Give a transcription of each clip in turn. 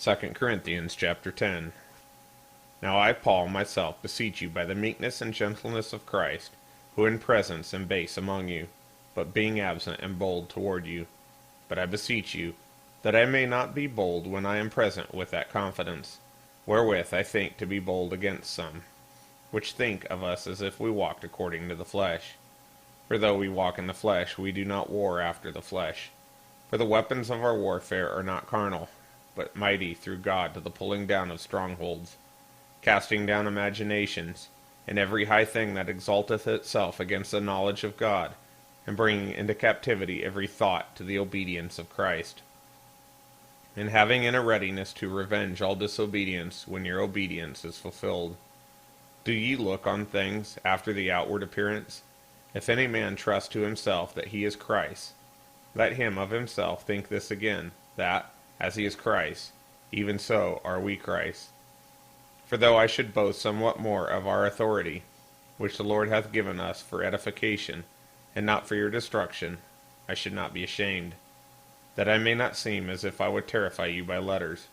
2 Corinthians chapter 10. Now I, Paul, myself beseech you by the meekness and gentleness of Christ, who in presence am base among you, but being absent am bold toward you. But I beseech you, that I may not be bold when I am present with that confidence, wherewith I think to be bold against some, which think of us as if we walked according to the flesh. For though we walk in the flesh, we do not war after the flesh. For the weapons of our warfare are not carnal, but mighty through God to the pulling down of strongholds, casting down imaginations, and every high thing that exalteth itself against the knowledge of God, and bringing into captivity every thought to the obedience of Christ, and having in a readiness to revenge all disobedience when your obedience is fulfilled. Do ye look on things after the outward appearance? If any man trust to himself that he is Christ, let him of himself think this again, that, as he is Christ, even so are we Christ. For though I should boast somewhat more of our authority, which the Lord hath given us for edification, and not for your destruction, I should not be ashamed, that I may not seem as if I would terrify you by letters.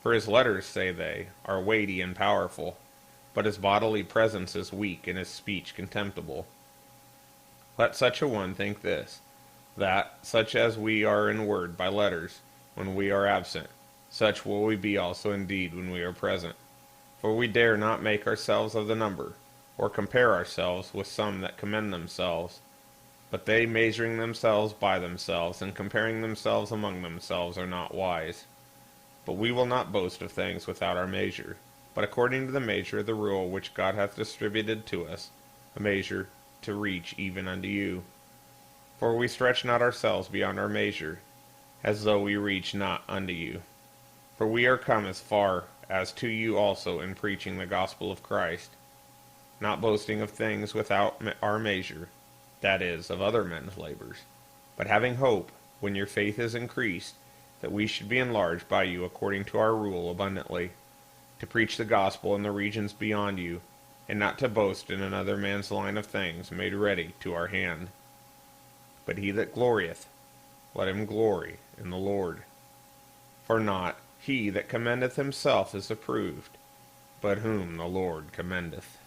For his letters, say they, are weighty and powerful, but his bodily presence is weak and his speech contemptible. Let such a one think this, that, such as we are in word by letters, when we are absent, such will we be also indeed when we are present. For we dare not make ourselves of the number, or compare ourselves with some that commend themselves. But they measuring themselves by themselves, and comparing themselves among themselves, are not wise. But we will not boast of things without our measure, but according to the measure of the rule which God hath distributed to us, a measure to reach even unto you. For we stretch not ourselves beyond our measure, as though we reach not unto you. For we are come as far as to you also in preaching the gospel of Christ, not boasting of things without our measure, that is, of other men's labors, but having hope, when your faith is increased, that we should be enlarged by you according to our rule abundantly, to preach the gospel in the regions beyond you, and not to boast in another man's line of things made ready to our hand. But he that glorieth, let him glory in the Lord. For not he that commendeth himself is approved, but whom the Lord commendeth.